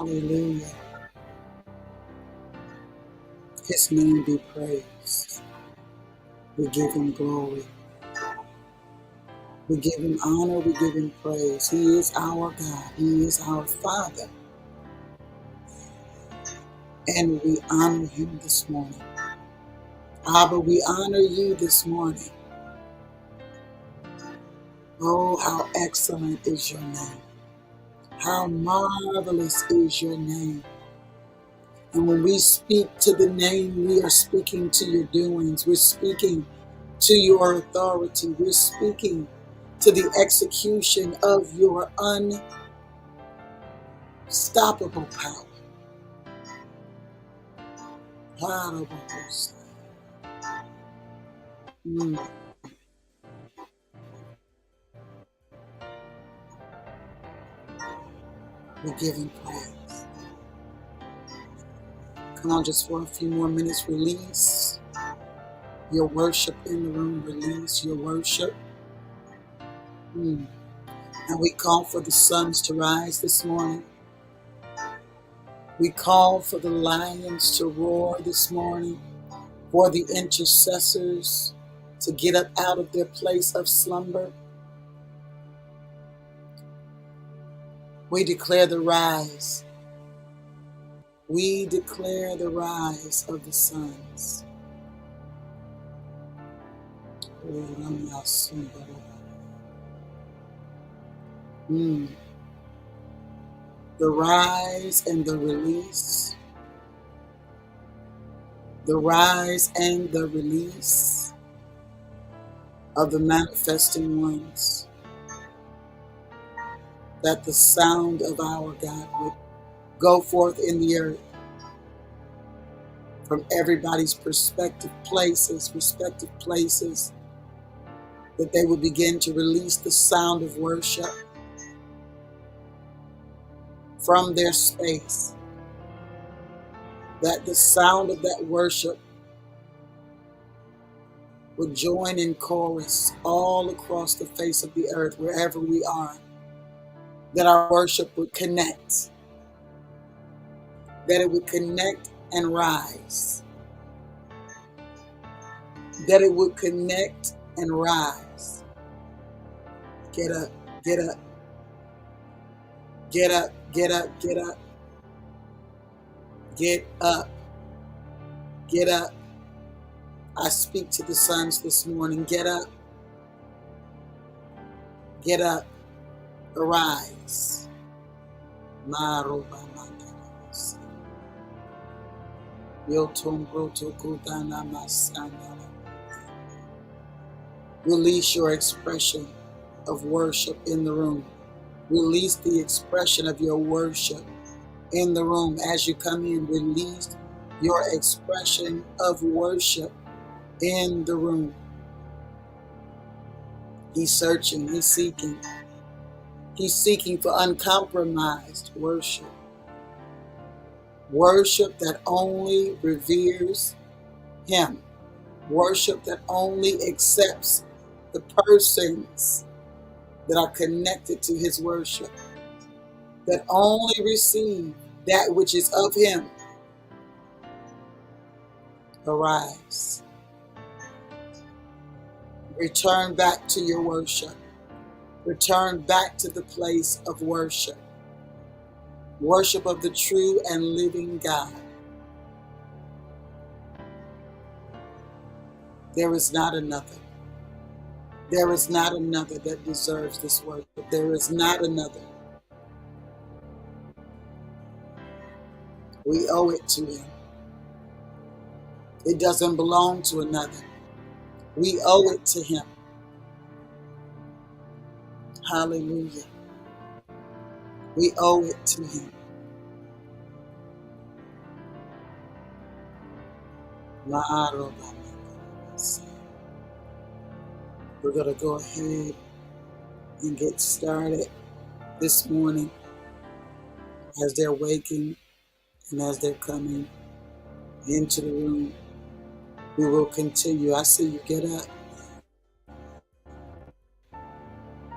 Hallelujah. His name be praised. We give him glory. We give him honor. We give him praise. He is our God. He is our Father. And we honor him this morning. Abba, we honor you this morning. Oh, how excellent is your name. How marvelous is your name. And when we speak to the name, we are speaking to your doings. We're speaking to your authority. We're speaking to the execution of your unstoppable power. Mm. We give him praise. Come on, just for a few more minutes, release your worship in the room. Release your worship. And we call for the suns to rise this morning. We call for the lions to roar this morning, for the intercessors to get up out of their place of slumber. We declare the rise. We declare the rise of the sons. The rise and the release. The rise and the release of the manifesting ones. That the sound of our God would go forth in the earth from everybody's respective places, that they would begin to release the sound of worship from their space, that the sound of that worship would join in chorus all across the face of the earth, wherever we are, that our worship would connect, that it would connect and rise, that it would connect and rise. Get up, get up, get up, get up, get up, get up, get up. I speak to the sons this morning. Get up, get up, arise. Release your expression of worship in the room. Release the expression of your worship in the room. As you come in, release your expression of worship in the room. He's searching, he's seeking. He's seeking for uncompromised worship. Worship that only reveres him. Worship that only accepts the persons that are connected to his worship. That only receive that which is of him. Arise. Return back to your worship. Return back to the place of worship. Worship of the true and living God. There is not another. There is not another that deserves this worship. There is not another. We owe it to him. It doesn't belong to another. We owe it to him. Hallelujah. We owe it to him. We're going to go ahead and get started this morning as they're waking and as they're coming into the room. We will continue. I see you. Get up.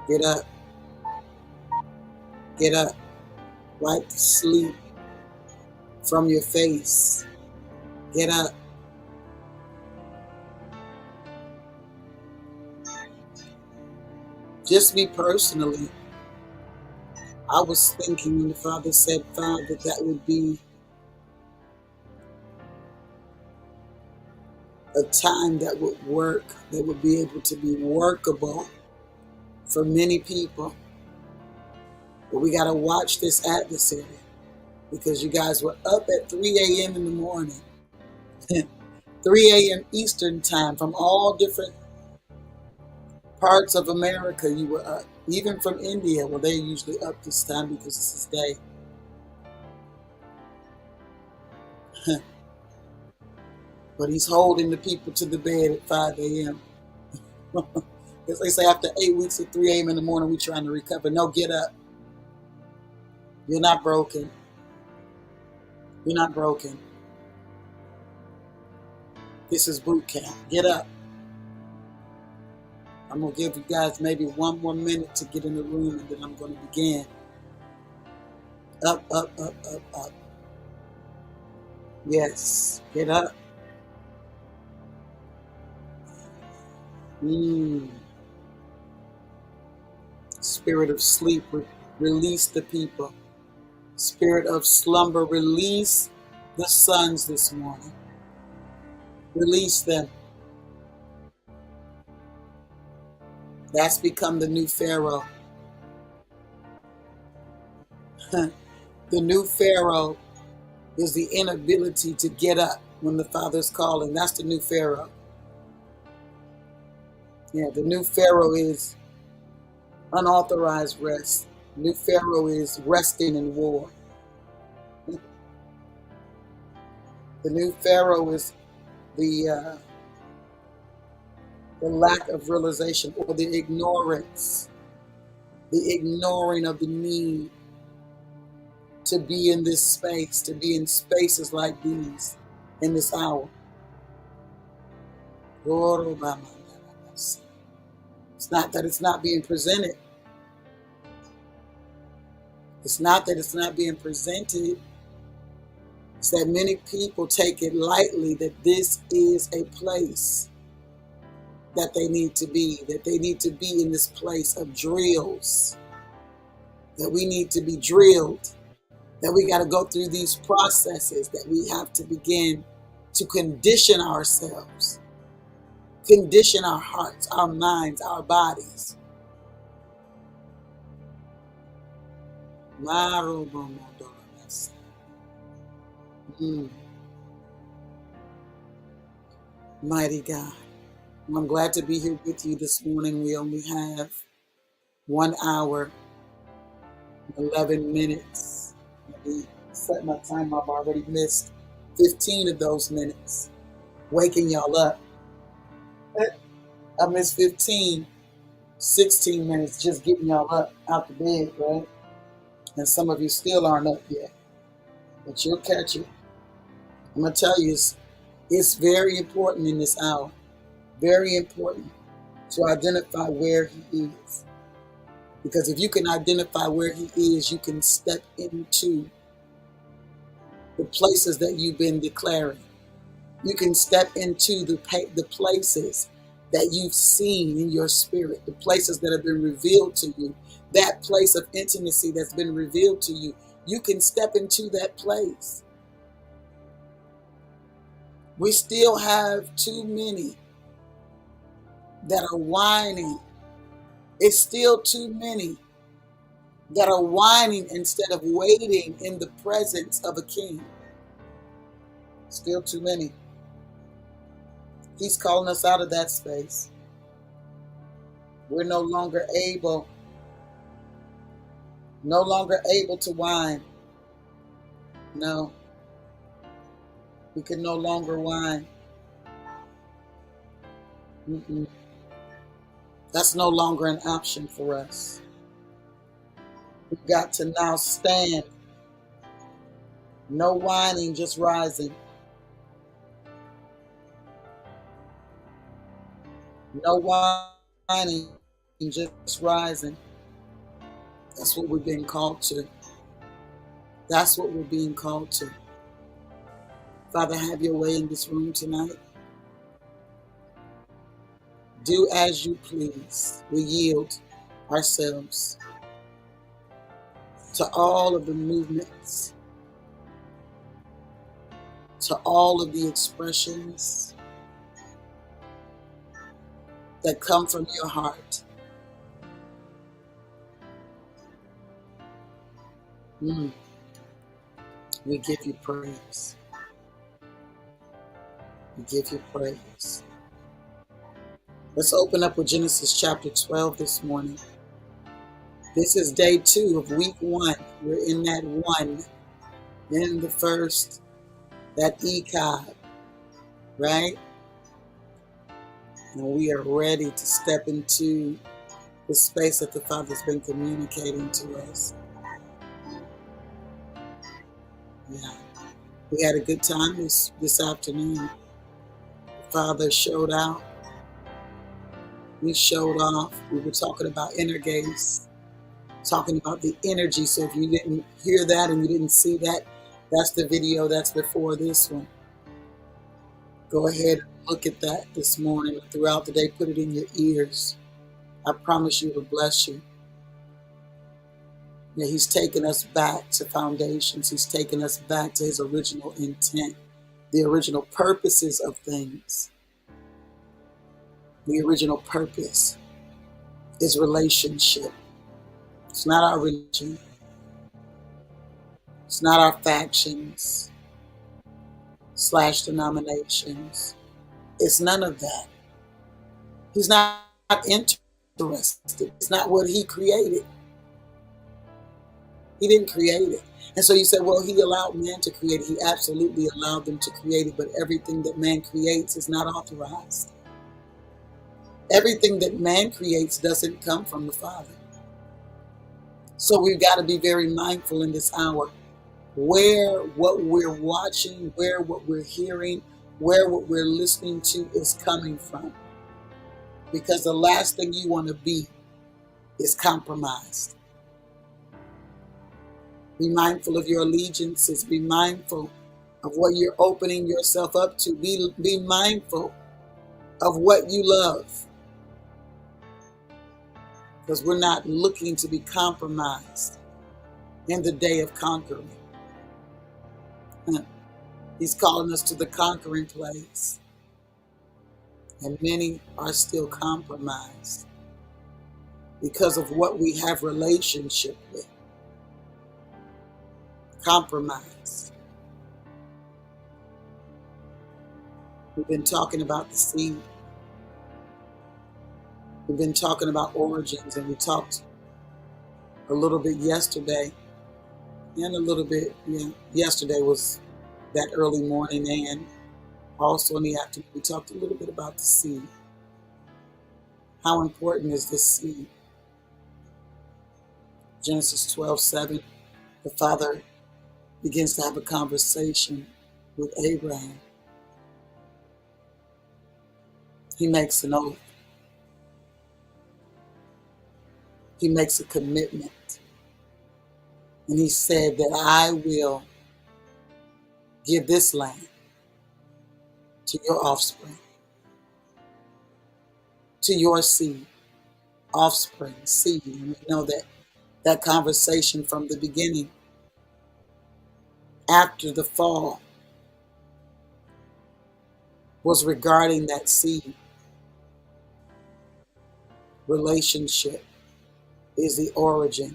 Get up. Get up. Wipe the sleep from your face. Get up. Just me personally, I was thinking when the Father said 5 that that would be a time that would work, that would be able to be workable for many people. But we got to watch this adversary because you guys were up at 3 a.m. in the morning, 3 a.m. Eastern time from all different parts of America. You were up, even from India. Well, they're usually up this time because it's his day. But he's holding the people to the bed at 5 a.m. As they say, after 8 weeks at 3 a.m. in the morning, we're trying to recover. No, get up. You're not broken. You're not broken. This is boot camp. Get up. I'm going to give you guys maybe 1 more minute to get in the room, and then I'm going to begin. Up, up, up, up, up. Yes. Get up. Spirit of sleep, release the people. Spirit of slumber, release the sons this morning. Release them. That's become the new Pharaoh. The new Pharaoh is the inability to get up when the Father's calling. That's the new Pharaoh. Yeah, the new Pharaoh is unauthorized rest. The new Pharaoh is resting in war. The new Pharaoh is the lack of realization or the ignorance, the ignoring of the need to be in this space, to be in spaces like these in this hour. It's not that it's not being presented. It's not that it's not being presented. It's that many people take it lightly that this is a place that they need to be in this place of drills, that we need to be drilled, that we got to go through these processes, that we have to begin to condition ourselves, condition our hearts, our minds, our bodies. Mighty God. I'm glad to be here with you this morning. We only have 1 hour, 11 minutes. Let me set my time up. I already missed 15 of those minutes. Waking y'all up. I missed 15, 16 minutes just getting y'all up out the bed, right? And some of you still aren't up yet, but you'll catch it. I'm going to tell you, it's very important in this hour, very important to identify where he is. Because if you can identify where he is, you can step into the places that you've been declaring. You can step into the places that you've seen in your spirit, the places that have been revealed to you, that place of intimacy that's been revealed to you. You can step into that place. We still have too many that are whining. It's still too many that are whining instead of waiting in the presence of a king. Still too many. He's calling us out of that space. We're no longer able to whine. No. We can no longer whine. That's no longer an option for us. We've got to now stand. No whining, just rising. No whining, just rising. That's what we're being called to. That's what we're being called to. Father, have your way in this room tonight. Do as you please. We yield ourselves to all of the movements, to all of the expressions that come from your heart. We give you praise. We give you praise. Let's open up with Genesis chapter 12 this morning. This is day 2 of week 1. We're in that 1, in the first, that Echad, right? And we are ready to step into the space that the Father's been communicating to us. Yeah. We had a good time this afternoon. The Father showed out. We showed off. We were talking about inner gaze, talking about the energy. So if you didn't hear that and you didn't see that, that's the video that's before this one. Go ahead and look at that this morning. Throughout the day, put it in your ears. I promise you it'll bless you. Yeah, he's taken us back to foundations. He's taken us back to his original intent, the original purposes of things. The original purpose is relationship. It's not our religion. It's not our factions / denominations. It's none of that. He's not interested. It's not what he created. He didn't create it. And so you say, well, he allowed man to create it. He absolutely allowed them to create it, but everything that man creates is not authorized. Everything that man creates doesn't come from the Father. So we've got to be very mindful in this hour where what we're watching, where what we're hearing, where what we're listening to is coming from. Because the last thing you want to be is compromised. Be mindful of your allegiances. Be mindful of what you're opening yourself up to. Be mindful of what you love. Because we're not looking to be compromised in the day of conquering. He's calling us to the conquering place. And many are still compromised because of what we have relationship with. Compromise. We've been talking about the seed. We've been talking about origins, and we talked a little bit yesterday, and a little bit, yesterday was that early morning, and also in the afternoon, we talked a little bit about the seed. How important is this seed? Genesis 12:7, the Father begins to have a conversation with Abraham. He makes an oath. He makes a commitment. And he said that I will give this land to your offspring, to your seed, offspring, seed. And we know that conversation from the beginning, after the fall, was regarding that seed. Relationship is the origin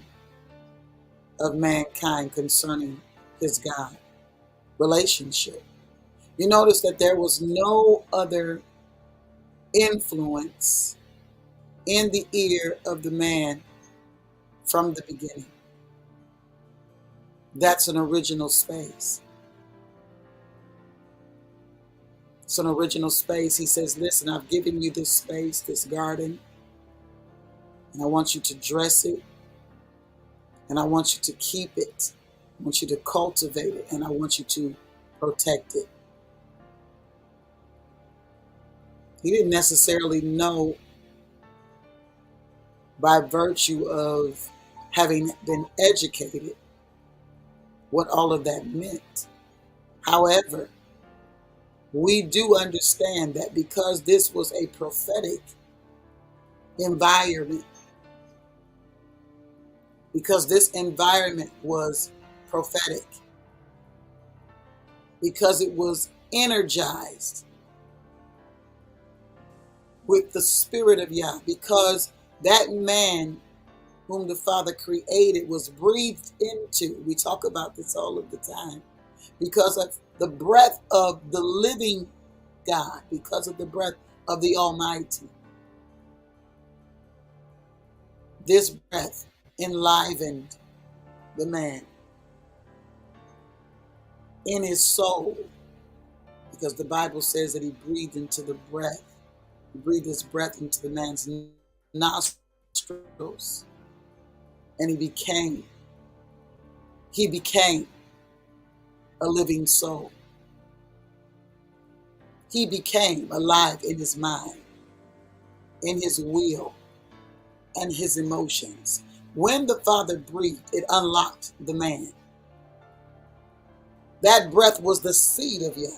of mankind concerning his God. Relationship. You notice that there was no other influence in the ear of the man from the beginning. That's an original space. It's an original space. He says, listen, I've given you this space, this garden, and I want you to dress it, and I want you to keep it. I want you to cultivate it, and I want you to protect it. He didn't necessarily know by virtue of having been educated what all of that meant. However, we do understand that because this was a prophetic environment, because this environment was prophetic, because it was energized with the Spirit of Yah, because that man whom the Father created was breathed into. We talk about this all of the time. Because of the breath of the living God, because of the breath of the Almighty. This breath enlivened the man in his soul, because the Bible says that he breathed into the breath. He breathed his breath into the man's nostrils, and he became a living soul. He became alive in his mind, in his will, and his emotions. When the Father breathed, it unlocked the man. That breath was the seed of Yah.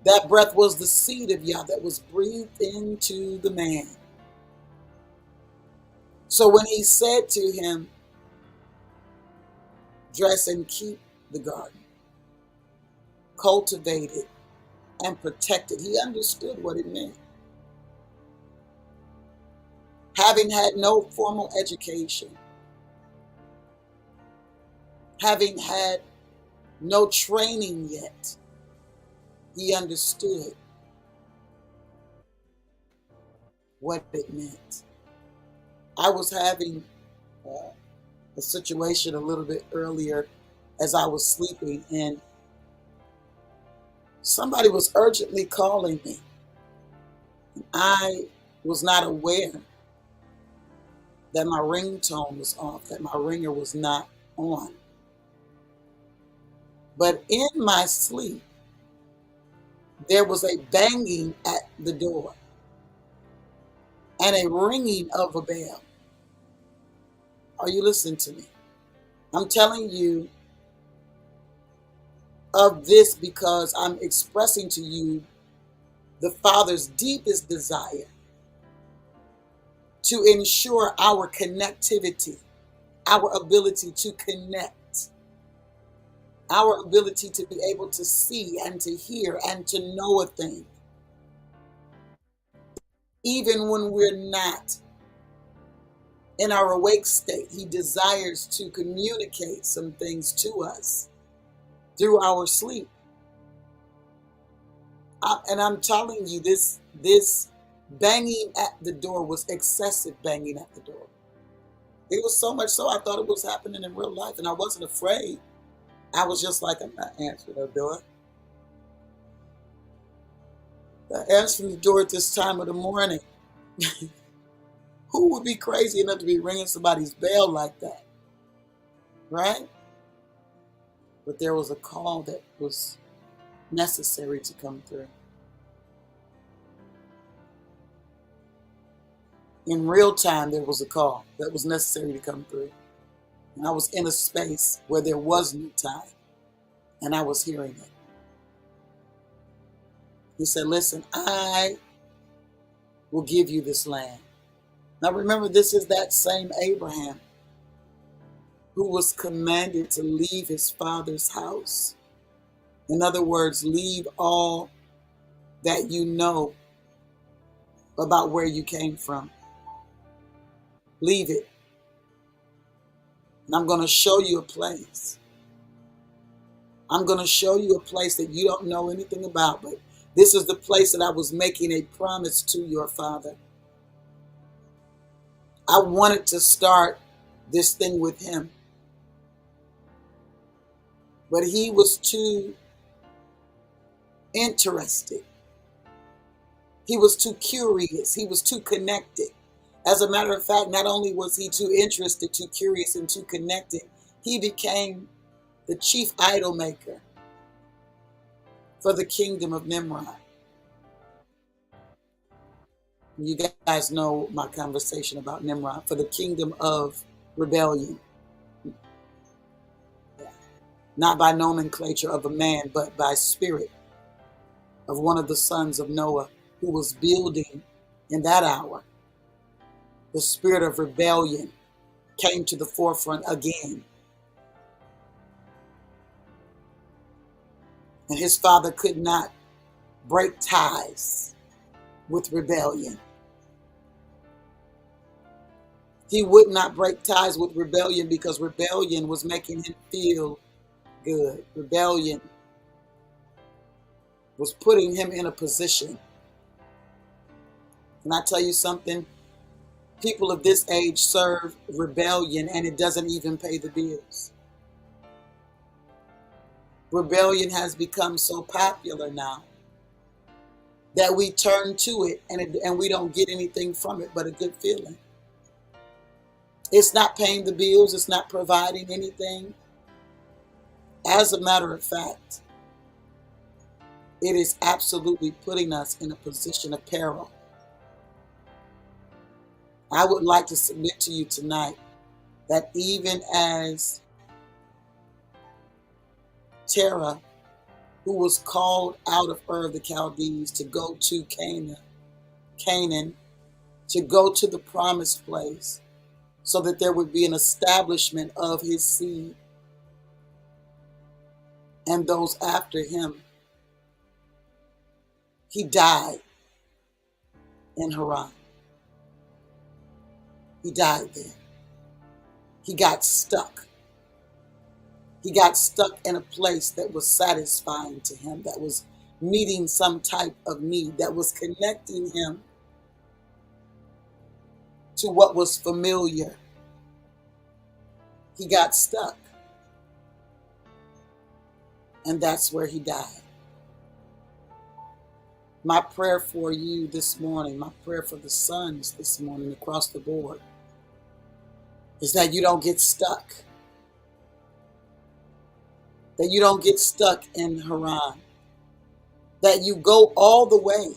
That breath was the seed of Yah that was breathed into the man. So when he said to him, dress and keep the garden, cultivate it and protect it, he understood what it meant. Having had no formal education, having had no training yet, he understood what it meant. I was having a situation a little bit earlier as I was sleeping, and somebody was urgently calling me. I was not aware that my ringtone was off, that my ringer was not on. But in my sleep, there was a banging at the door and a ringing of a bell. Are you listening to me? I'm telling you of this because I'm expressing to you the Father's deepest desire to ensure our connectivity, our ability to connect, our ability to be able to see and to hear and to know a thing. Even when we're not in our awake state, He desires to communicate some things to us through our sleep. And I'm telling you, this banging at the door was excessive banging at the door. It was so much so I thought it was happening in real life, and I wasn't afraid. I was just like, I'm not answering the door. Answering the door at this time of the morning. Who would be crazy enough to be ringing somebody's bell like that? Right? But there was a call that was necessary to come through. In real time, there was a call that was necessary to come through. And I was in a space where there was no time, and I was hearing it. He said, listen, I will give you this land. Now remember, this is that same Abraham who was commanded to leave his father's house. In other words, leave all that you know about where you came from. Leave it. And I'm going to show you a place. I'm going to show you a place that you don't know anything about, but this is the place that I was making a promise to your father. I wanted to start this thing with him, but he was too interested. He was too curious. He was too connected. As a matter of fact, not only was he too interested, too curious, and too connected, he became the chief idol maker for the kingdom of Nimrod. You guys know my conversation about Nimrod, for the kingdom of rebellion. Yeah. not by nomenclature of a man, but by spirit of one of the sons of Noah who was building in that hour. The spirit of rebellion came to the forefront again. And his father could not break ties with rebellion. He would not break ties with rebellion because rebellion was making him feel good. Rebellion was putting him in a position. Can I tell you something? People of this age serve rebellion and it doesn't even pay the bills. Rebellion has become so popular now that we turn to it and we don't get anything from it but a good feeling. It's not paying the bills. It's not providing anything. As a matter of fact, it is absolutely putting us in a position of peril. I would like to submit to you tonight that even as Terah, who was called out of Ur of the Chaldees to go to Canaan, to go to the promised place, so that there would be an establishment of his seed and those after him. He died in Haran. He died there. He got stuck. He got stuck in a place that was satisfying to him, that was meeting some type of need, that was connecting him to what was familiar. He got stuck. And that's where he died. My prayer for you this morning, my prayer for the sons this morning across the board, is that you don't get stuck. That you don't get stuck in Haran. That you go all the way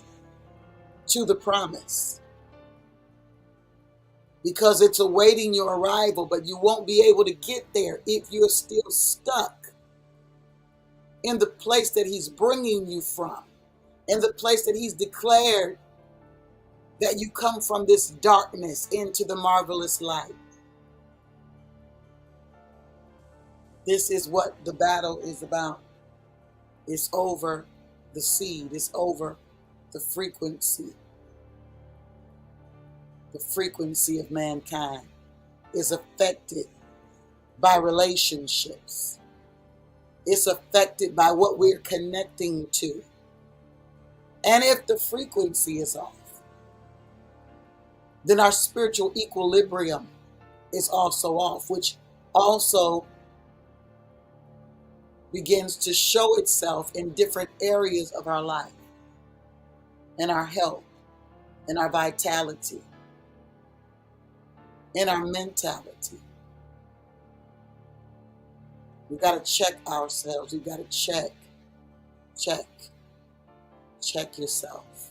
to the promise. Because it's awaiting your arrival, but you won't be able to get there if you're still stuck in the place that he's bringing you from, in the place that he's declared that you come from this darkness into the marvelous light. This is what the battle is about. It's over the seed. It's over the frequency. The frequency of mankind is affected by relationships. It's affected by what we're connecting to. And if the frequency is off, then our spiritual equilibrium is also off, which also begins to show itself in different areas of our life, in our health, in our vitality, in our mentality. We got to check ourselves. We got to check yourself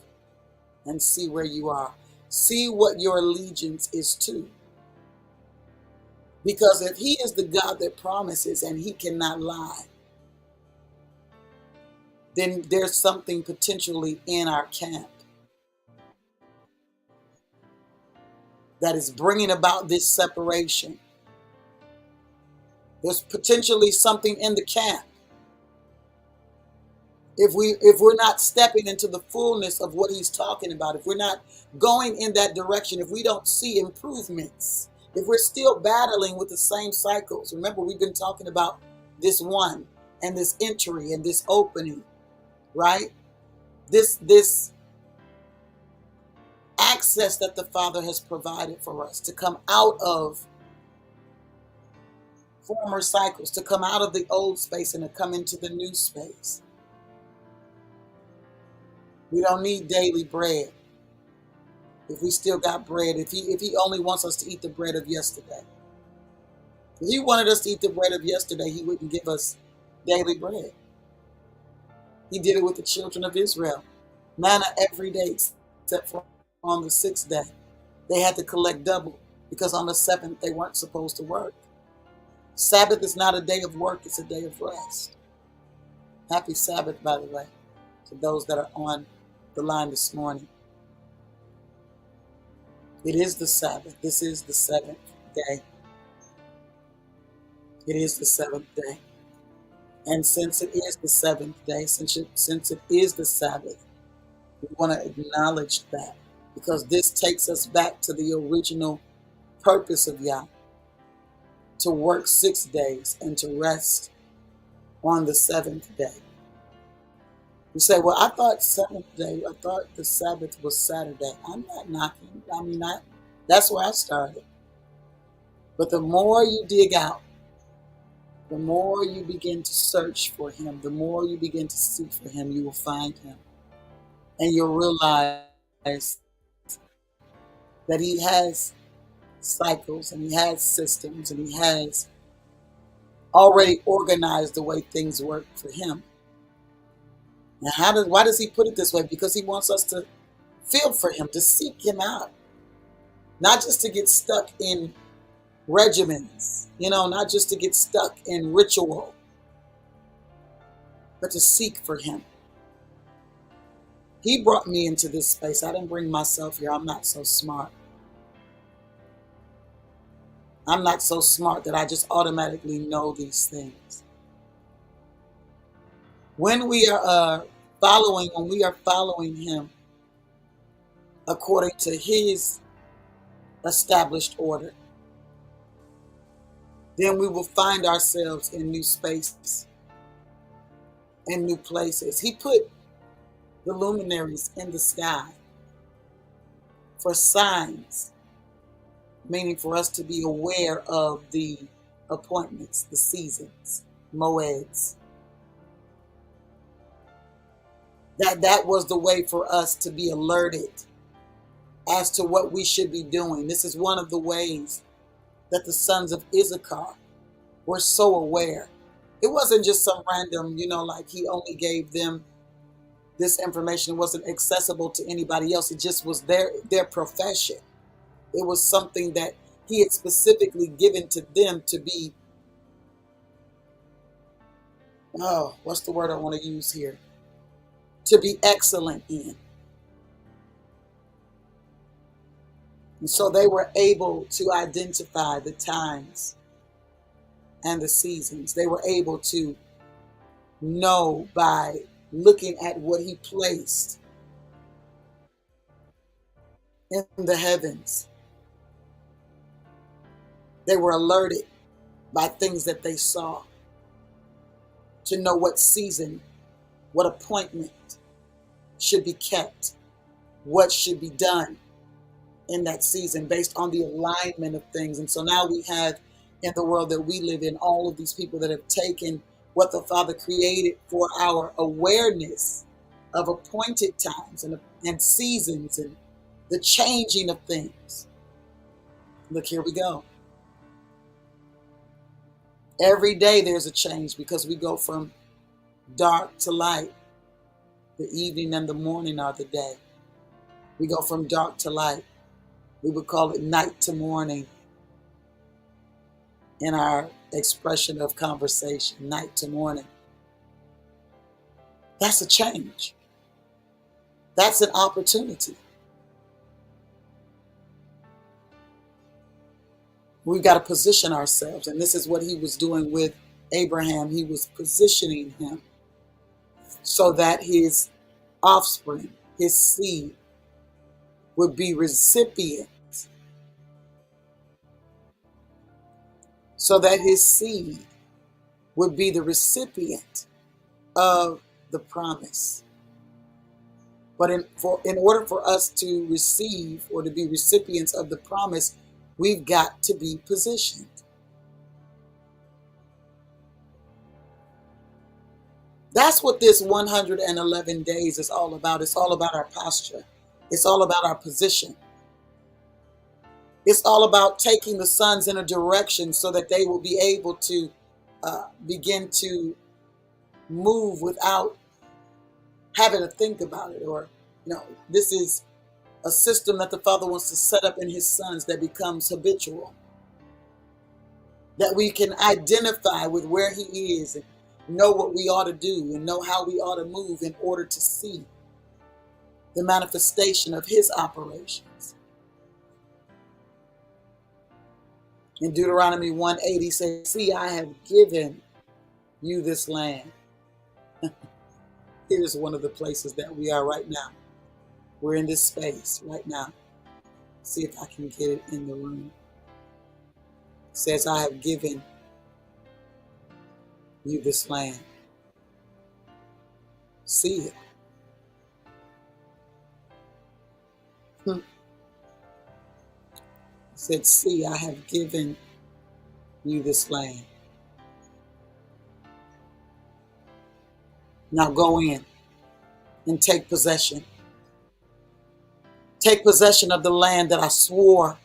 and see where you are. See what your allegiance is to. Because if he is the God that promises and he cannot lie, then there's something potentially in our camp that is bringing about this separation. There's potentially something in the camp. If we're not stepping into the fullness of what he's talking about, if we're not going in that direction, if we don't see improvements, if we're still battling with the same cycles. Remember, we've been talking about this one and this entry and this opening, right? This access that the Father has provided for us to come out of former cycles, to come out of the old space and to come into the new space. We don't need daily bread if we still got bread, if he only wants us to eat the bread of yesterday. If he wanted us to eat the bread of yesterday, he wouldn't give us daily bread. He did it with the children of Israel. Manna every day except for on the 6th day. They had to collect double because on the 7th they weren't supposed to work. Sabbath is not a day of work, it's a day of rest. Happy Sabbath, by the way, to those that are on the line this morning. It is the Sabbath. This is the seventh day. It is the seventh day. And since it is the seventh day, since it is the Sabbath, we want to acknowledge that, because this takes us back to the original purpose of Yah, to work 6 days and to rest on the seventh day. You say, well, I thought the Sabbath was Saturday. I'm not knocking. I mean, that's where I started. But the more you dig out, the more you begin to search for him, the more you begin to seek for him, you will find him. And you'll realize that he has cycles and he has systems and he has already organized the way things work for him. Now, why does he put it this way? Because he wants us to feel for him, to seek him out. Not just to get stuck in regimens, not just to get stuck in ritual, but to seek for him. He brought me into this space. I didn't bring myself here. I'm not so smart. I'm not so smart that I just automatically know these things. When we are following him according to his established order, then we will find ourselves in new spaces and new places. He put the luminaries in the sky for signs, meaning for us to be aware of the appointments, the seasons, moeds. That was the way for us to be alerted as to what we should be doing. This is one of the ways that the sons of Issachar were so aware. It wasn't just some random, like he only gave them this information. It wasn't accessible to anybody else. It just was their profession. It was something that he had specifically given to them to be, what's the word I want to use here? To be excellent in. And so they were able to identify the times and the seasons. They were able to know by looking at what he placed in the heavens. They were alerted by things that they saw to know what season, what appointment should be kept, what should be done in that season based on the alignment of things. And so now we have, in the world that we live in, all of these people that have taken what the Father created for our awareness of appointed times and seasons and the changing of things. Look, here we go. Every day there's a change, because we go from dark to light. The evening and the morning are the day. We go from dark to light. We would call it night to morning in our expression of conversation, night to morning. That's a change. That's an opportunity. We've got to position ourselves, and this is what he was doing with Abraham. He was positioning him so that his offspring, his seed, would be recipients, so that his seed would be the recipient of the promise. But in order for us to receive or to be recipients of the promise, we've got to be positioned. That's what this 111 days is all about. It's all about our posture. It's all about our position. It's all about taking the sons in a direction so that they will be able to begin to move without having to think about it. Or, this is a system that the Father wants to set up in his sons that becomes habitual. that we can identify with where he is and know what we ought to do and know how we ought to move in order to see the manifestation of his operations. In Deuteronomy 1:80 says, see, I have given you this land. Here's one of the places that we are right now. We're in this space right now. See if I can get it in the room. It says, I have given you this land. See it. It said, see, I have given you this land. Now go in and take possession. Take possession of the land that I swore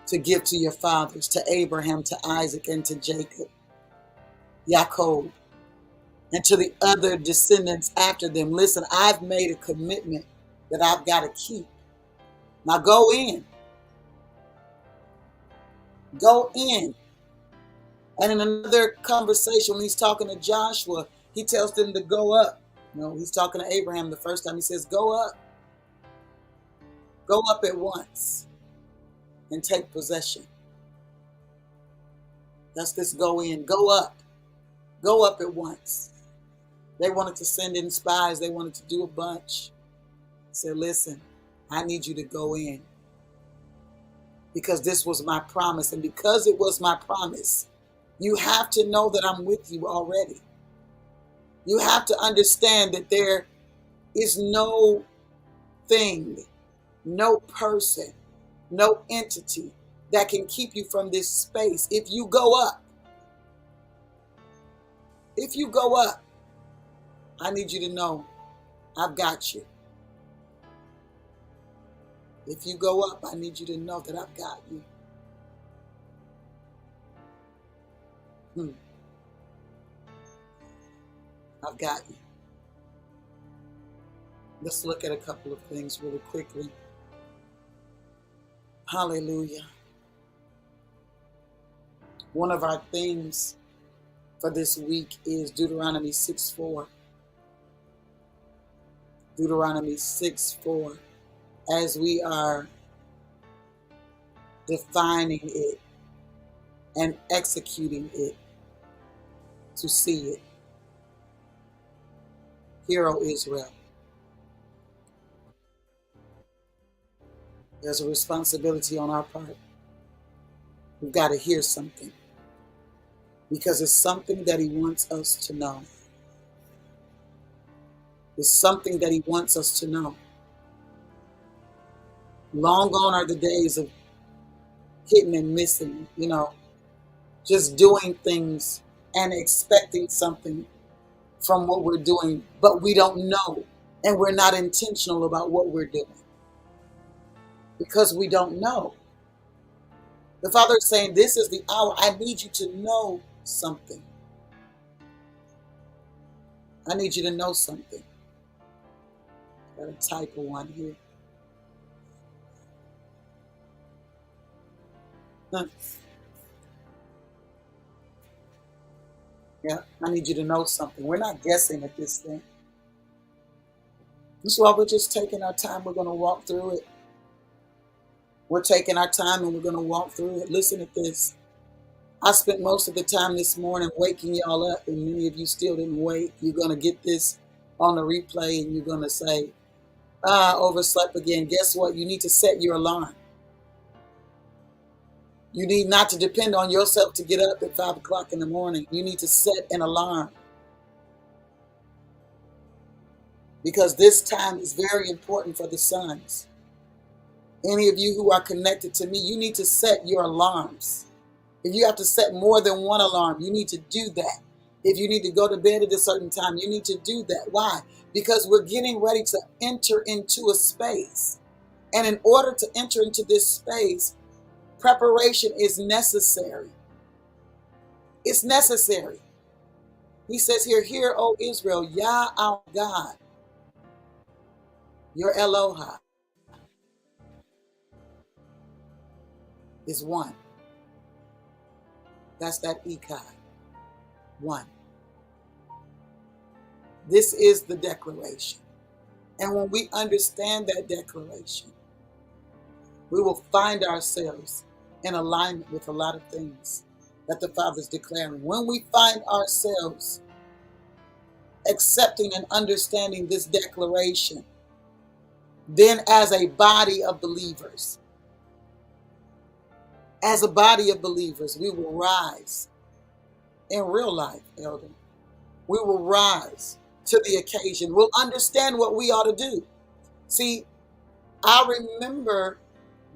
to give to your fathers, to Abraham, to Isaac, and to Jacob, Yaakov, and to the other descendants after them. Listen, I've made a commitment that I've got to keep. Now go in. Go in. And in another conversation, when he's talking to Joshua, he tells them to go up. He's talking to Abraham the first time. He says, go up. Go up at once and take possession. That's this go in. Go up. Go up at once. They wanted to send in spies. They wanted to do a bunch. He said, listen, I need you to go in. Because this was my promise. And because it was my promise, you have to know that I'm with you already. You have to understand that there is no thing, no person, no entity that can keep you from this space. If you go up, I need you to know I've got you. If you go up, I need you to know that I've got you. I've got you. Let's look at a couple of things really quickly. Hallelujah. One of our themes for this week is Deuteronomy 6:4. Deuteronomy 6:4. As we are defining it and executing it to see it. Hear, O Israel. There's a responsibility on our part. We've got to hear something because it's something that he wants us to know. It's something that he wants us to know. Long gone are the days of hitting and missing, just doing things and expecting something from what we're doing, but we don't know and we're not intentional about what we're doing because we don't know. The Father is saying, this is the hour. I need you to know something. I need you to know something. Got a typo one here. Yeah, I need you to know something. We're not guessing at this thing. That's why we're just taking our time. We're going to walk through it. We're taking our time and we're going to walk through it. Listen at this. I spent most of the time this morning waking y'all up, and many of you still didn't wake. You're going to get this on the replay and you're going to say, overslept again. Guess what? You need to set your alarm. You need not to depend on yourself to get up at 5 o'clock in the morning. You need to set an alarm. Because this time is very important for the sons. Any of you who are connected to me, you need to set your alarms. If you have to set more than one alarm, you need to do that. If you need to go to bed at a certain time, you need to do that. Why? Because we're getting ready to enter into a space. And in order to enter into this space, preparation is necessary. It's necessary. He says here, hear, O Israel, Yah our God, your Eloha is one. That's that Echad. 1. This is the declaration. And when we understand that declaration, we will find ourselves in alignment with a lot of things that the Father's declaring. When we find ourselves accepting and understanding this declaration, then as a body of believers, we will rise in real life, Elder. We will rise to the occasion. We'll understand what we ought to do. See, I remember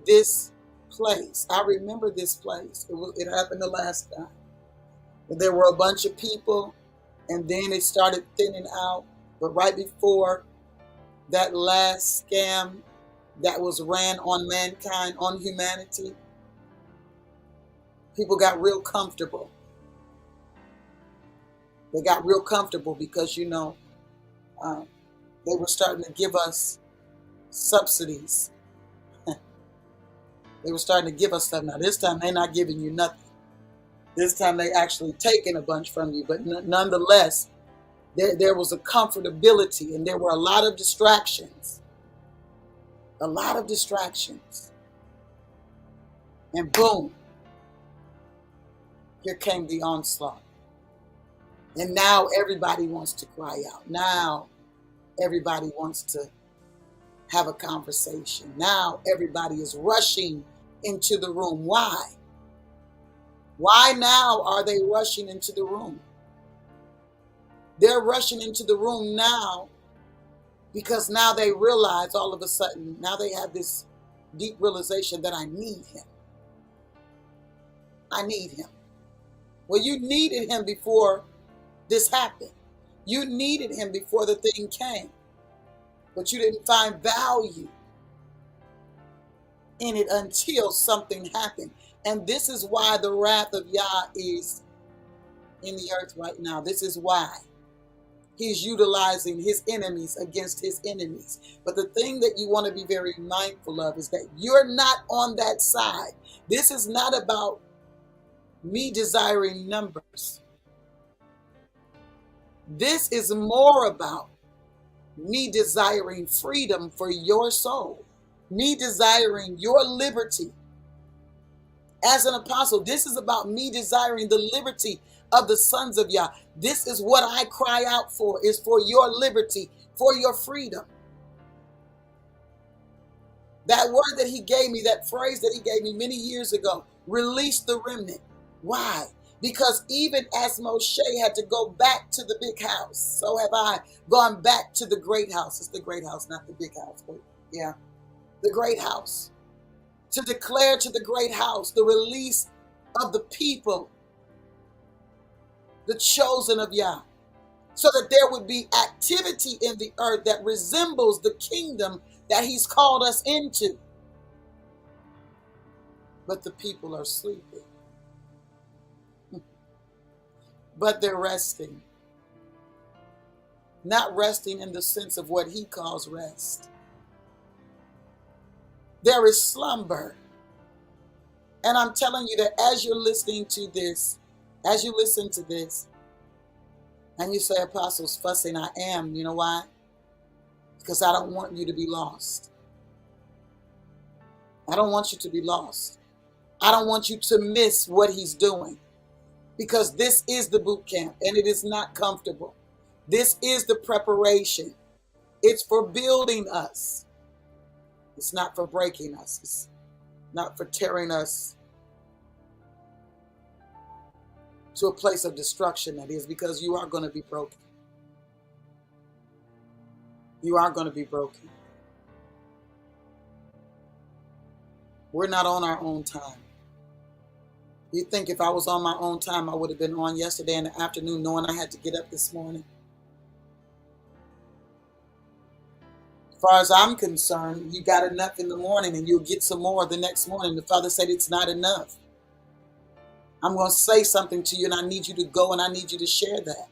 this place. It happened the last time. There were a bunch of people, and then it started thinning out. But right before that last scam that was ran on mankind, on humanity, people got real comfortable. They got real comfortable because, they were starting to give us subsidies. They were starting to give us stuff. Now, this time, they're not giving you nothing. This time, they actually taking a bunch from you. But nonetheless, there was a comfortability, and there were a lot of distractions. A lot of distractions. And boom, here came the onslaught. And now everybody wants to cry out. Now everybody wants to have a conversation. Now everybody is rushing into the room. Why? Why now are they rushing into the room? They're rushing into the room now because now they realize all of a sudden, now they have this deep realization that I need him. I need him. Well, you needed him before this happened. You needed him before the thing came. But you didn't find value in it until something happened. And this is why the wrath of Yah is in the earth right now. This is why he's utilizing his enemies against his enemies. But the thing that you want to be very mindful of is that you're not on that side. This is not about me desiring numbers. This is more about me desiring freedom for your soul, me desiring your liberty as an apostle. This is about me desiring the liberty of the sons of Yah. This is what I cry out for, is for your liberty, for your freedom. That word that he gave me, that phrase that he gave me many years ago, release the remnant. Why? Because even as Moshe had to go back to the big house, so have I gone back to the great house. It's the great house, not the big house. But yeah, the great house. To declare to the great house the release of the people, the chosen of Yah, so that there would be activity in the earth that resembles the kingdom that he's called us into. But the people are sleeping. But they're resting. Not resting in the sense of what he calls rest. There is slumber. And I'm telling you that as you're listening to this, as you listen to this, and you say, Apostles fussing, I am. You know why? Because I don't want you to be lost. I don't want you to be lost. I don't want you to miss what he's doing. Because this is the boot camp, and it is not comfortable. This is the preparation. It's for building us. It's not for breaking us. It's not for tearing us to a place of destruction. That is because you are going to be broken. You are going to be broken. We're not on our own time. You think if I was on my own time, I would have been on yesterday in the afternoon knowing I had to get up this morning? As far as I'm concerned, you got enough in the morning and you'll get some more the next morning. The Father said it's not enough. I'm going to say something to you and I need you to go and I need you to share that.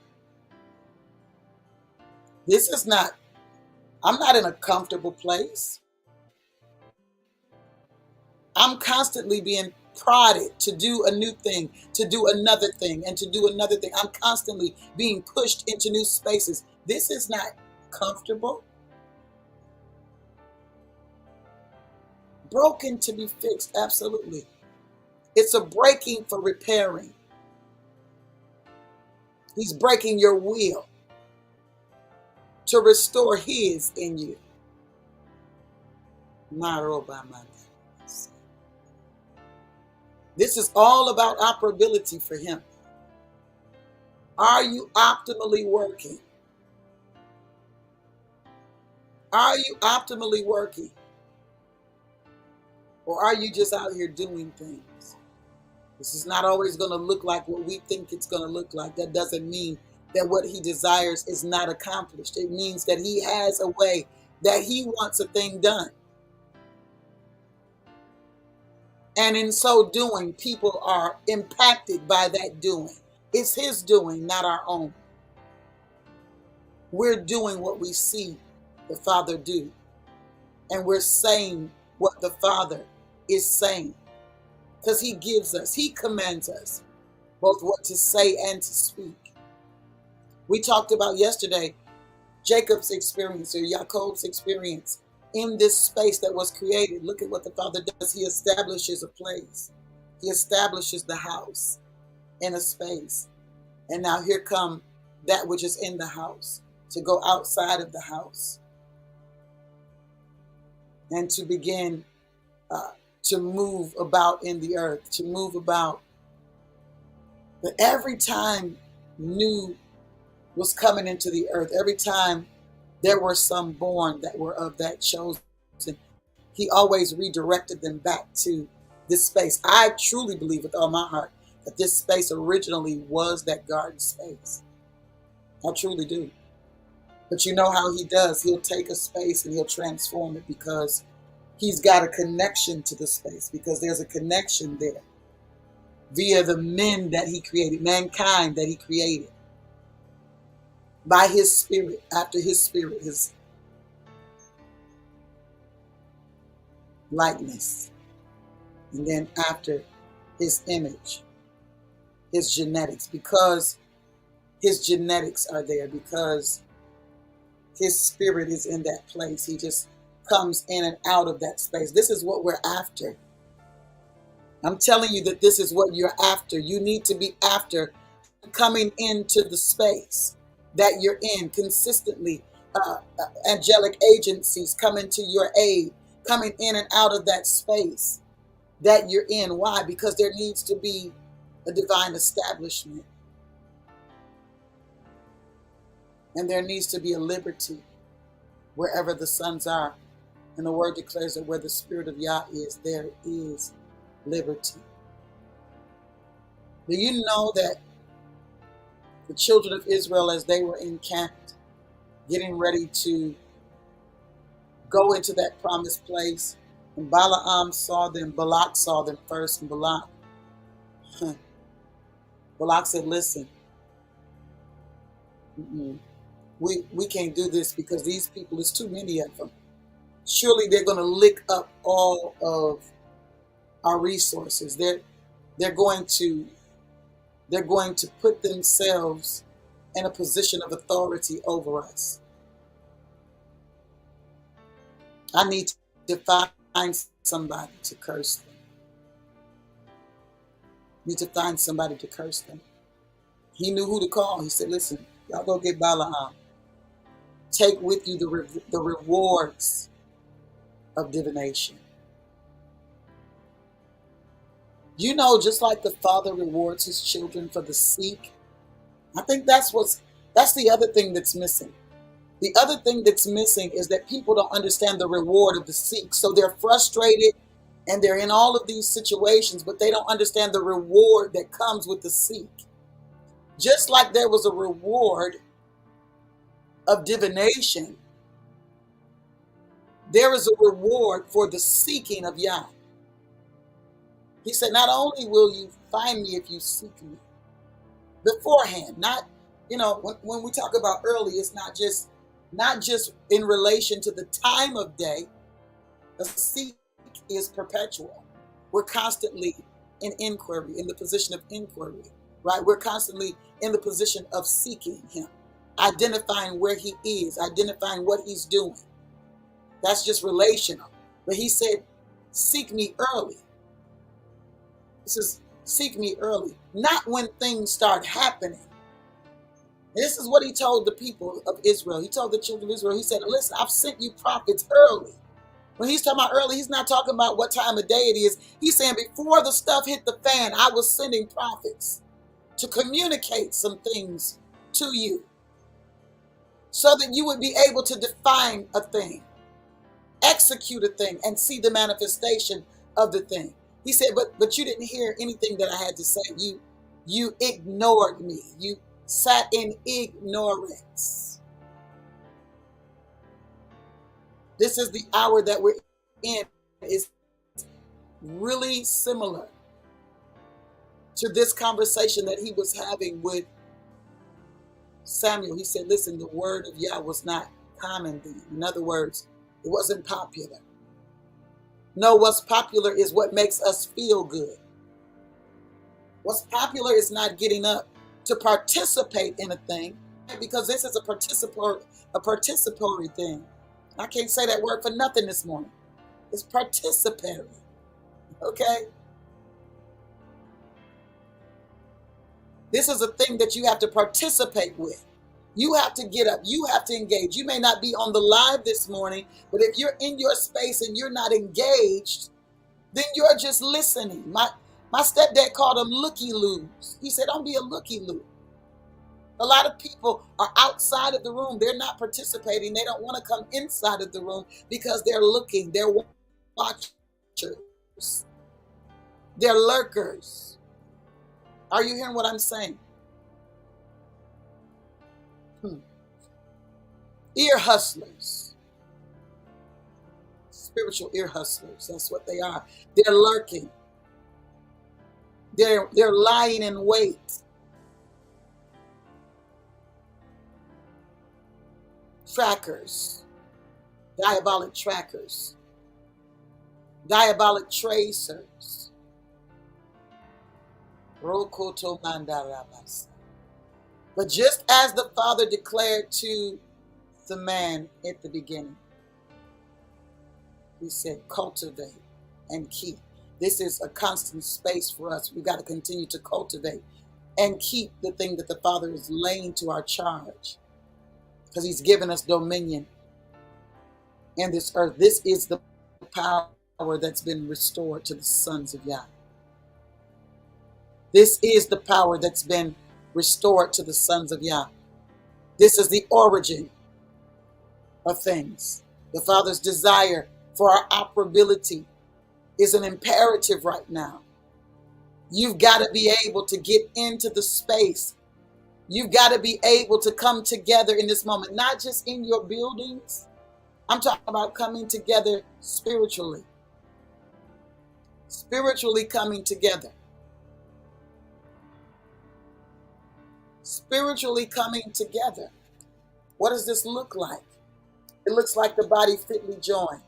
I'm not in a comfortable place. I'm constantly being prodded to do a new thing, to do another thing, and to do another thing. I'm constantly being pushed into new spaces. This is not comfortable. Broken to be fixed, absolutely. It's a breaking for repairing. He's breaking your will to restore his in you. This is all about operability for him. Are you optimally working? Are you optimally working? Or are you just out here doing things? This is not always going to look like what we think it's going to look like. That doesn't mean that what he desires is not accomplished. It means that he has a way that he wants a thing done. And in so doing, people are impacted by that doing. It's his doing, not our own. We're doing what we see the Father do. And we're saying what the Father is saying. Because he gives us, he commands us both what to say and to speak. We talked about yesterday Jacob's experience, or Jacob's experience in this space that was created. Look at what the Father does. He establishes a place. He establishes the house in a space. And now here come that which is in the house to go outside of the house and to begin to move about in the earth, to move about. But every time new was coming into the earth, every time there were some born that were of that chosen, he always redirected them back to this space. I truly believe with all my heart that this space originally was that garden space. I truly do. But you know how he does. He'll take a space and he'll transform it because he's got a connection to the space, because there's a connection there via the men that he created, mankind that he created. By his spirit, after his spirit, his likeness, and then after his image, his genetics, because his genetics are there, because his spirit is in that place. He just comes in and out of that space. This is what we're after. I'm telling you that this is what you're after. You need to be after coming into the space that you're in consistently. Angelic agencies coming to your aid, coming in and out of that space that you're in. Why? Because there needs to be a divine establishment. And there needs to be a liberty wherever the sons are. And the word declares that where the Spirit of Yah is, there is liberty. Do you know that the children of Israel, as they were encamped, getting ready to go into that promised place, and Balaam saw them, Balak saw them first, and Balak said, listen, we can't do this because these people, there's too many of them. Surely they're going to lick up all of our resources. They're going to put themselves in a position of authority over us. I need to find somebody to curse them. I need to find somebody to curse them. He knew who to call. He said, listen, y'all go get Balaam. Take with you the rewards of divination. You know, just like the Father rewards his children for the seek, I think that's the other thing that's missing. The other thing that's missing is that people don't understand the reward of the seek. So they're frustrated and they're in all of these situations, but they don't understand the reward that comes with the seek. Just like there was a reward of divination, there is a reward for the seeking of Yah. He said, not only will you find me if you seek me beforehand, not, when we talk about early, it's not just in relation to the time of day. The seek is perpetual. We're constantly in inquiry, in the position of inquiry, right? We're constantly in the position of seeking him, identifying where he is, identifying what he's doing. That's just relational. But he said, seek me early. This is seek me early, not when things start happening. This is what he told the people of Israel. He told the children of Israel, he said, listen, I've sent you prophets early. When he's talking about early, he's not talking about what time of day it is. He's saying before the stuff hit the fan, I was sending prophets to communicate some things to you so that you would be able to define a thing, execute a thing, and see the manifestation of the thing. He said, but you didn't hear anything that I had to say. You ignored me. You sat in ignorance. This is the hour that we're in. Is really similar to this conversation that he was having with Samuel. He said, listen, the word of Yah was not common then. In other words, it wasn't popular. No, what's popular is what makes us feel good. What's popular is not getting up to participate in a thing, because this is a participatory thing. I can't say that word for nothing this morning. It's participatory. Okay? This is a thing that you have to participate with. You have to get up. You have to engage. You may not be on the live this morning, but if you're in your space and you're not engaged, then you're just listening. My stepdad called them looky-loos. He said, don't be a looky-loo. A lot of people are outside of the room. They're not participating. They don't want to come inside of the room because they're looking. They're watchers. They're lurkers. Are you hearing what I'm saying? Ear hustlers. Spiritual ear hustlers. That's what they are. They're lurking. They're lying in wait. Trackers. Diabolic trackers. Diabolic tracers. Rokoto mandarabas. But just as the Father declared to the man at the beginning, he said, cultivate and keep. This is a constant space for us. We've got to continue to cultivate and keep the thing that the Father is laying to our charge, because he's given us dominion in this earth. This is the power that's been restored to the sons of Yah. This is the power that's been restored to the sons of Yah. This is the origin of things. The Father's desire for our operability is an imperative right now. You've got to be able to get into the space. You've got to be able to come together in this moment, not just in your buildings. I'm talking about coming together spiritually. Spiritually coming together. Spiritually coming together. What does this look like? It looks like the body fitly joined.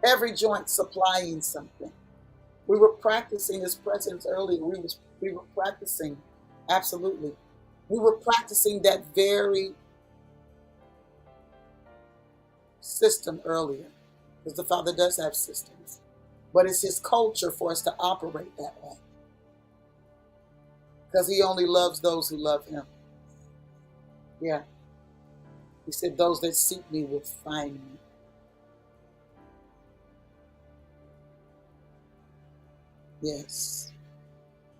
Every joint supplying something. We were practicing this presence earlier. We were practicing, absolutely. We were practicing that very system earlier, because the Father does have systems. But it's his culture for us to operate that way, because he only loves those who love him. Yeah. He said, those that seek me will find me. Yes.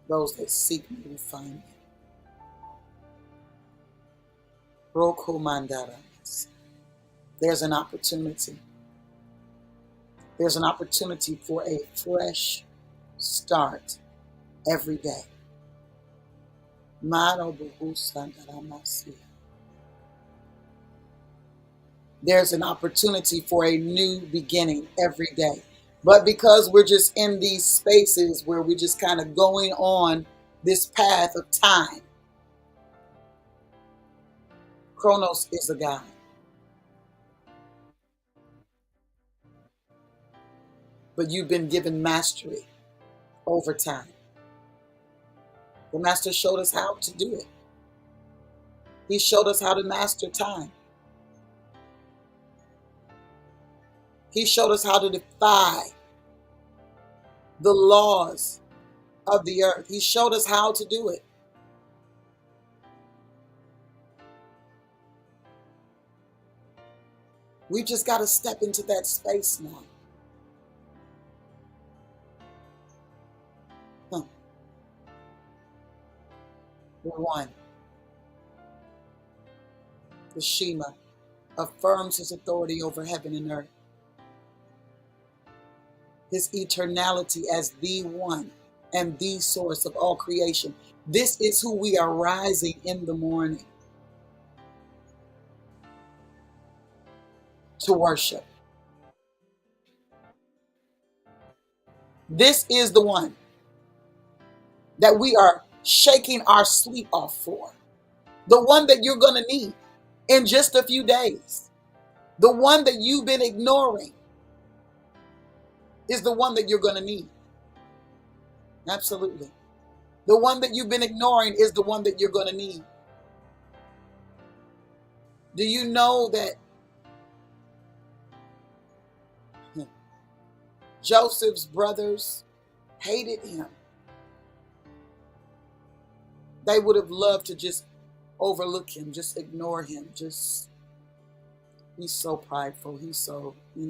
Those that seek me will find me. Roko mandaras. There's an opportunity. There's an opportunity for a fresh start every day. There's an opportunity for a new beginning every day. But because we're just in these spaces where we're just kind of going on this path of time, Chronos is a guide. but you've been given mastery over time. The master showed us how to do it. He showed us how to master time. He showed us how to defy the laws of the earth. He showed us how to do it. We just got to step into that space now. The one, the Shema, affirms his authority over heaven and earth. His eternality as the one and the source of all creation. This is who we are rising in the morning to worship. This is the one that we are shaking our sleep off for. The one that you're going to need in just a few days. The one that you've been ignoring is the one that you're going to need. Absolutely. The one that you've been ignoring is the one that you're going to need. Do you know that Joseph's brothers hated him? They would have loved to just overlook him, just ignore him, he's so prideful. He's so, he's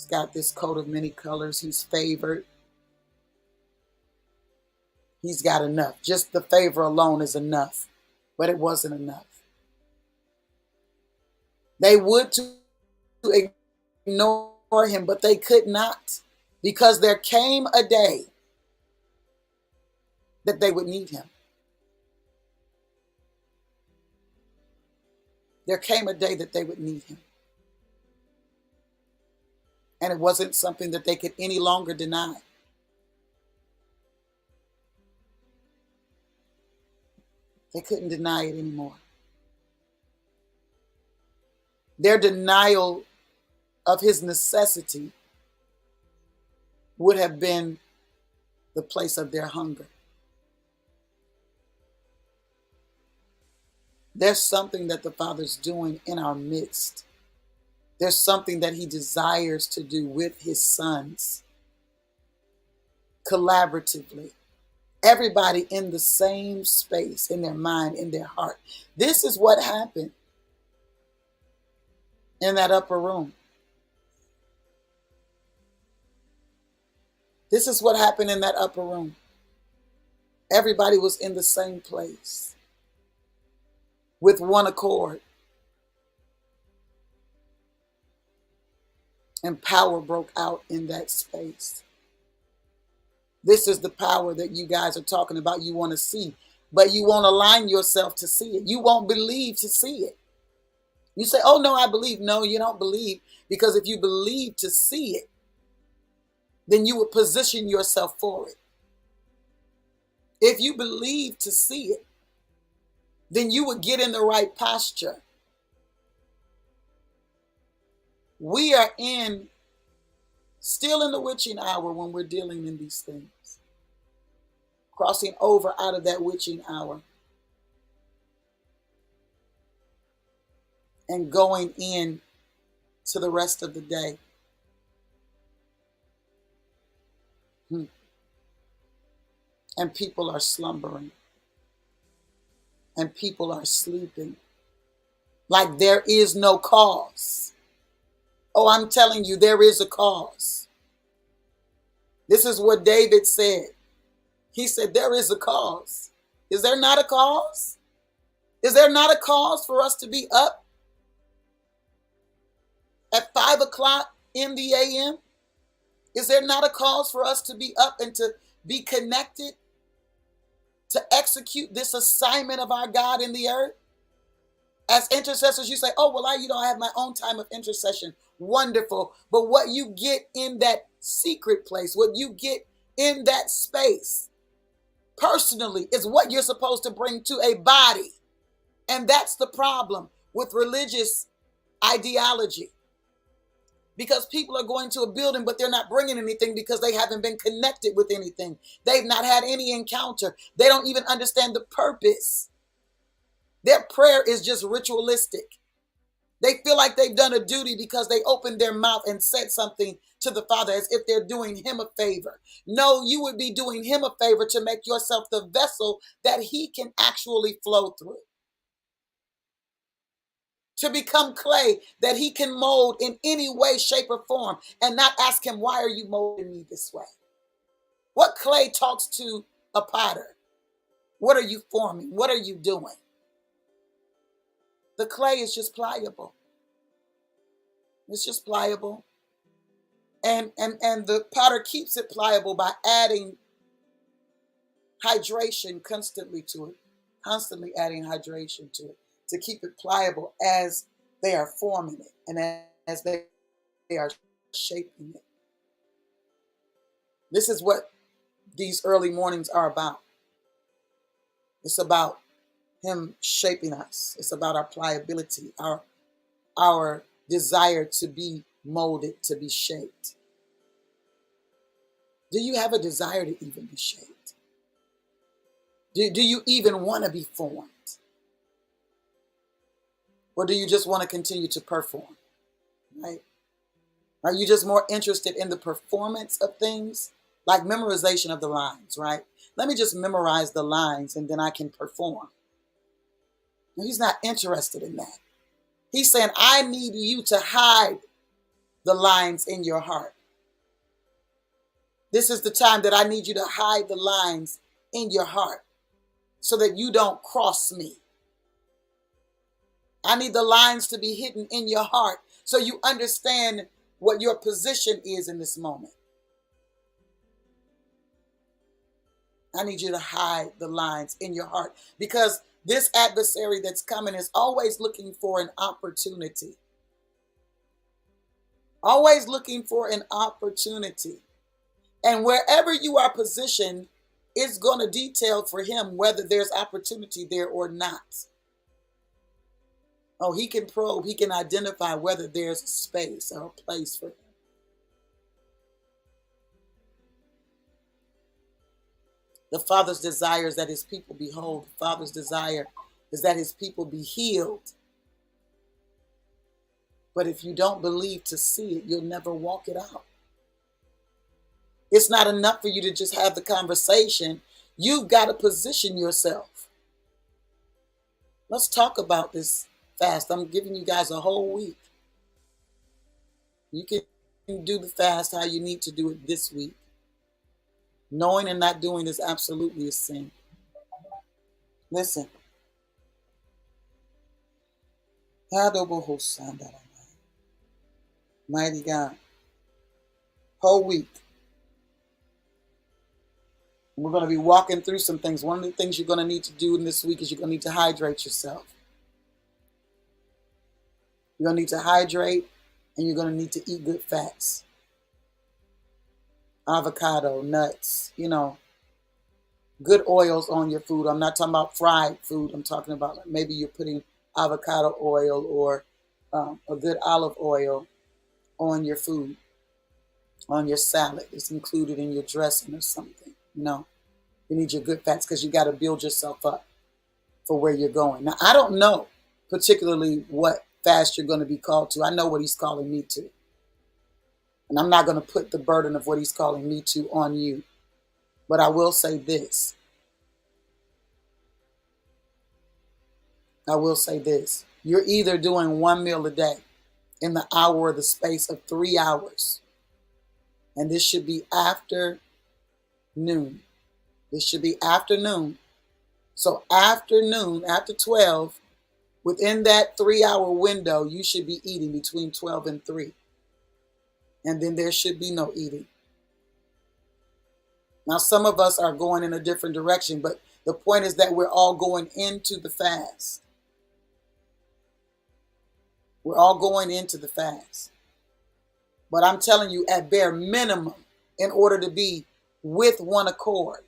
got this coat of many colors. He's favored. He's got enough. Just the favor alone is enough. But it wasn't enough. They would to ignore him, but they could not, because there came a day that they would need him. There came a day that they would need him. And it wasn't something that they could any longer deny. They couldn't deny it anymore. Their denial of his necessity would have been the place of their hunger. There's something that the Father's doing in our midst. There's something that he desires to do with his sons, collaboratively. Everybody in the same space, in their mind, in their heart. This is what happened in that upper room. This is what happened in that upper room. Everybody was in the same place with one accord. And power broke out in that space. This is the power that you guys are talking about you want to see, but you won't align yourself to see it. You won't believe to see it. You say, oh no, I believe. No, you don't believe, because if you believe to see it, then you would position yourself for it. If you believe to see it, then you would get in the right posture. We are still in the witching hour when we're dealing in these things. Crossing over out of that witching hour and going in to the rest of the day. And people are slumbering. And people are sleeping. Like there is no cause. Oh, I'm telling you, there is a cause. This is what David said. He said, there is a cause. Is there not a cause? Is there not a cause for us to be up at 5 o'clock in the a.m.? Is there not a cause for us to be up and to be connected to execute this assignment of our God in the earth? As intercessors, you say, oh, well, I have my own time of intercession. Wonderful. But what you get in that secret place, what you get in that space personally is what you're supposed to bring to a body. And that's the problem with religious ideology. Because people are going to a building, but they're not bringing anything because they haven't been connected with anything. They've not had any encounter. They don't even understand the purpose. Their prayer is just ritualistic. They feel like they've done a duty because they opened their mouth and said something to the Father as if they're doing him a favor. No, you would be doing him a favor to make yourself the vessel that he can actually flow through. To become clay that he can mold in any way, shape, or form, and not ask him, why are you molding me this way? What clay talks to a potter? What are you forming? What are you doing? The clay is just pliable. It's just pliable. And the potter keeps it pliable by adding hydration constantly to it, constantly adding hydration to it to keep it pliable as they are forming it and as they are shaping it. This is what these early mornings are about. It's about him shaping us. It's about our pliability, our desire to be molded, to be shaped. Do you have a desire to even be shaped? Do you even want to be formed? Or do you just want to continue to perform? Right? Are you just more interested in the performance of things? Like memorization of the lines, right? Let me just memorize the lines and then I can perform. No, he's not interested in that. He's saying, I need you to hide the lines in your heart. This is the time that I need you to hide the lines in your heart so that you don't cross me. I need the lines to be hidden in your heart so you understand what your position is in this moment. I need you to hide the lines in your heart because this adversary that's coming is always looking for an opportunity. Always looking for an opportunity. And wherever you are positioned, it's going to detail for him whether there's opportunity there or not. Oh, he can probe, he can identify whether there's a space or a place for him. The Father's desire is that his people be whole. The Father's desire is that his people be healed. But if you don't believe to see it, you'll never walk it out. It's not enough for you to just have the conversation. You've got to position yourself. Let's talk about this fast. I'm giving you guys a whole week. You can do the fast how you need to do it this week. Knowing and not doing is absolutely a sin. Listen. Mighty God. Whole week. We're going to be walking through some things. One of the things you're going to need to do in this week is you're going to need to hydrate yourself. You're going to need to hydrate and you're going to need to eat good fats. Avocado, nuts, good oils on your food. I'm not talking about fried food. I'm talking about maybe you're putting avocado oil or a good olive oil on your food, on your salad. It's included in your dressing or something. You need your good fats because you got to build yourself up for where you're going. Now, I don't know particularly what fast you're going to be called to. I know what he's calling me to. And I'm not going to put the burden of what he's calling me to on you. But I will say this. You're either doing one meal a day in the hour or the space of 3 hours. And this should be after noon. So afternoon, after 12, within that 3-hour window, you should be eating between 12 and 3. And then there should be no eating. Now, some of us are going in a different direction, but the point is that we're all going into the fast. We're all going into the fast. But I'm telling you, at bare minimum, in order to be with one accord,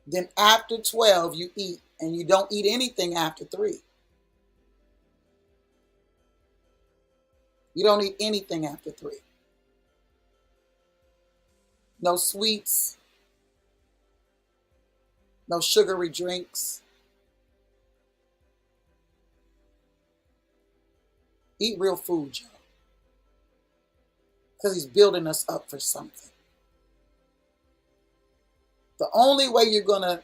then after 12, you eat, and you don't eat anything after 3. You don't eat anything after 3. No sweets, no sugary drinks. Eat real food, Joe. Because he's building us up for something. The only way you're going to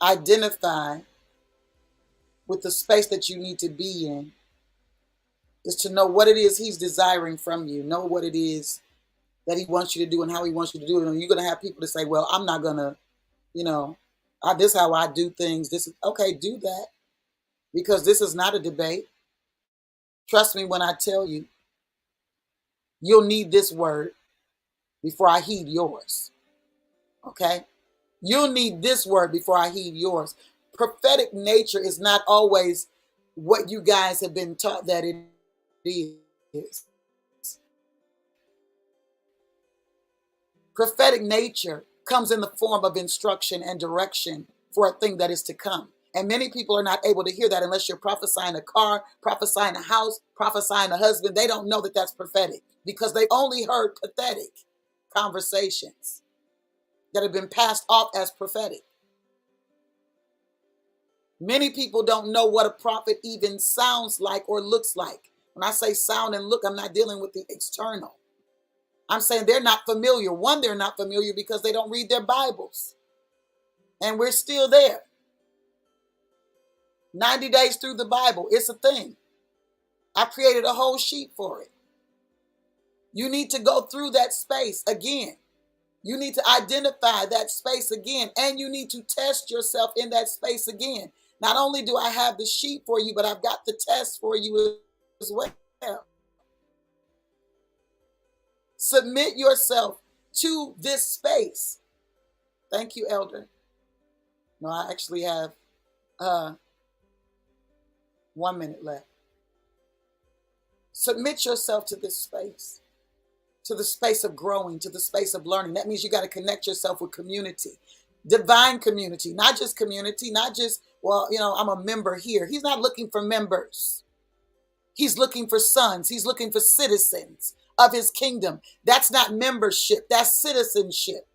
identify with the space that you need to be in is to know what it is he's desiring from you. Know what it is that he wants you to do and how he wants you to do it. And you're going to have people to say, well, I'm not going to, this is how I do things. This is okay, do that. Because this is not a debate. Trust me when I tell you, you'll need this word before I heed yours. Okay? You'll need this word before I heed yours. Prophetic nature is not always what you guys have been taught that it is. Prophetic nature comes in the form of instruction and direction for a thing that is to come. And many people are not able to hear that unless you're prophesying a car, prophesying a house, prophesying a husband. They don't know that that's prophetic because they've only heard pathetic conversations that have been passed off as prophetic. Many people don't know what a prophet even sounds like or looks like. When I say sound and look, I'm not dealing with the external. I'm saying they're not familiar. One, they're not familiar because they don't read their Bibles. And we're still there. 90 days through the Bible, it's a thing. I created a whole sheet for it. You need to go through that space again. You need to identify that space again. And you need to test yourself in that space again. Not only do I have the sheet for you, but I've got the test for you as well. Submit yourself to this space. Thank you, Elder. No, I actually have 1 minute left. Submit yourself to this space, to the space of growing, to the space of learning. That means you got to connect yourself with community, divine community, not just community, not just, I'm a member here. He's not looking for members. He's looking for sons. He's looking for citizens of his kingdom. That's not membership. That's citizenship.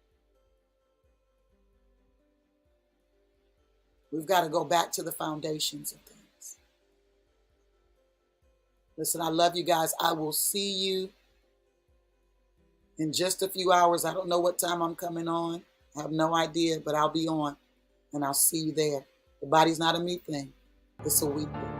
We've got to go back to the foundations of things. Listen, I love you guys. I will see you in just a few hours. I don't know what time I'm coming on. I have no idea, but I'll be on and I'll see you there. The body's not a me thing. It's a we thing.